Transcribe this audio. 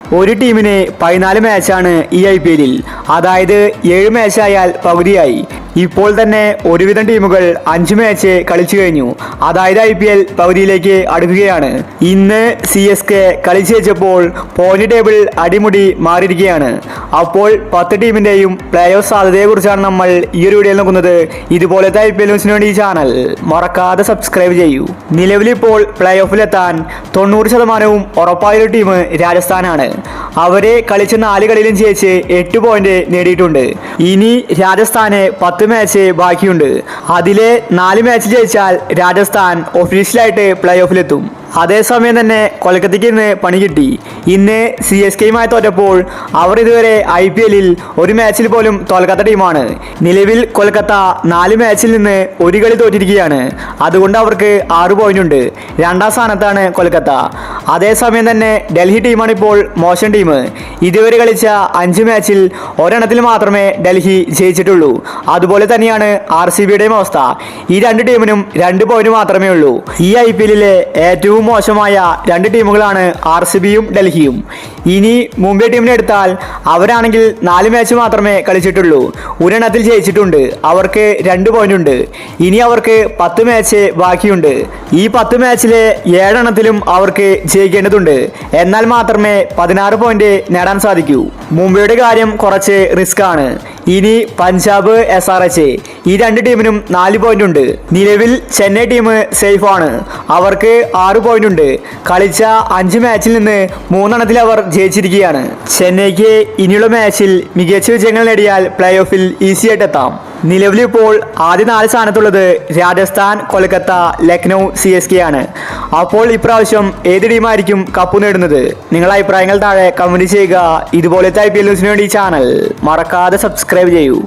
ഒരു ടീമിന് 14 മാച്ചാണ് ഈ IPL-ൽ. അതായത് 7 മാച്ചായാൽ പകുതിയായി. ഇപ്പോൾ തന്നെ ഒരുവിധം ടീമുകൾ 5 മാച്ച് കളിച്ചു കഴിഞ്ഞു. അതായത് IPL പകുതിയിലേക്ക് അടുക്കുകയാണ്. ഇന്ന് CSK കളിച്ചു വെച്ചപ്പോൾ പോയിന്റ് ടേബിൾ അടിമുടി മാറിയിരിക്കുകയാണ്. അപ്പോൾ 10 ടീമിന്റെയും പ്ലേ ഓഫ് സാധ്യതയെക്കുറിച്ചാണ് നമ്മൾ ഈ ഒരു വീഡിയോയിൽ നോക്കുന്നത്. ഇതുപോലത്തെ IPL ന്യൂസിന് വേണ്ടി ഈ ചാനൽ മറക്കാതെ സബ്സ്ക്രൈബ് ചെയ്യൂ. നിലവിലിപ്പോൾ പ്ലേ ഓഫിലെത്താൻ 90% ഉറപ്പായ ഒരു ടീം രാജസ്ഥാനാണ്. അവരെ കളിച്ച 4 കളിയിലും ജയിച്ച് 8 പോയിന്റ് നേടിയിട്ടുണ്ട്. ഇനി രാജസ്ഥാന് 10 മാച്ച് ബാക്കിയുണ്ട്. അതിലെ 4 മാച്ച് ജയിച്ചാൽ രാജസ്ഥാൻ ഒഫീഷ്യലായിട്ട് പ്ലേ ഓഫിലെത്തും. അതേസമയം തന്നെ കൊൽക്കത്തയ്ക്ക് ഇന്ന് പണി കിട്ടി. ഇന്ന് CSKയുമായി തോറ്റപ്പോൾ അവർ ഇതുവരെ IPL-ൽ ഒരു മാച്ചിൽ പോലും തോൽക്കാത്ത ടീമാണ്. നിലവിൽ കൊൽക്കത്ത 4 മാച്ചിൽ നിന്ന് 1 കളി തോറ്റിരിക്കുകയാണ്. അതുകൊണ്ട് അവർക്ക് 6 പോയിന്റ് ഉണ്ട്. 2ാം സ്ഥാനത്താണ് കൊൽക്കത്ത. അതേസമയം തന്നെ ഡൽഹി ടീമാണ് ഇപ്പോൾ മോശം ടീം. ഇതുവരെ കളിച്ച 5 മാച്ചിൽ ഒരെണ്ണത്തിൽ മാത്രമേ ഡൽഹി ജയിച്ചിട്ടുള്ളൂ. അതുപോലെ തന്നെയാണ് RCBയുടെയും അവസ്ഥ. ഈ 2 ടീമിനും 2 പോയിന്റ് മാത്രമേ ഉള്ളൂ. ഈ IPL-ലെ ഏറ്റവും മോശമായ 2 ടീമുകളാണ് RCBയും ഡൽഹിയും. ഇനി മുംബൈ ടീമിനെ എടുത്താൽ അവരാണെങ്കിൽ 4 മാച്ച് മാത്രമേ കളിച്ചിട്ടുള്ളൂ. ഒരെണ്ണത്തിൽ ജയിച്ചിട്ടുണ്ട്. അവർക്ക് 2 പോയിന്റ് ഉണ്ട്. ഇനി അവർക്ക് 10 മാച്ച് ബാക്കിയുണ്ട്. ഈ 10 മാച്ചിലെ 7 എണ്ണത്തിലും അവർക്ക് ജയിക്കേണ്ടതുണ്ട്. എന്നാൽ മാത്രമേ 16 പോയിന്റ് നേടാൻ സാധിക്കൂ. മുംബൈയുടെ കാര്യം കുറച്ച് റിസ്ക് ആണ്. ഇനി പഞ്ചാബ് SRH ഈ 2 ടീമിനും 4 പോയിന്റ് ഉണ്ട്. നിലവിൽ ചെന്നൈ ടീം സേഫ് ആണ്. അവർക്ക് 6 പോയിന്റ് ഉണ്ട്. കളിച്ച 5 മാച്ചിൽ നിന്ന് 3 എണ്ണത്തിൽ അവർ ജയിച്ചിരിക്കുകയാണ്. ചെന്നൈക്ക് ഇനിയുള്ള മാച്ചിൽ മികച്ച വിജയങ്ങൾ നേടിയാൽ പ്ലേ ഓഫിൽ ഈസി ആയിട്ട് എത്താം. നിലവിലിപ്പോൾ ആദ്യ 4 സ്ഥാനത്തുള്ളത് രാജസ്ഥാൻ, കൊൽക്കത്ത, ലക്നൗ, CSK ആണ്. അപ്പോൾ ഇപ്രാവശ്യം ഏത് ടീമായിരിക്കും കപ്പ് നേടുന്നത്? നിങ്ങളുടെ അഭിപ്രായങ്ങൾ താഴെ കമന്റ് ചെയ്യുക. ഇതുപോലത്തെ IPL ന്യൂസിന് വേണ്ടി ചാനൽ മറക്കാതെ സബ്സ്ക്രൈബ് ചെയ്യൂ.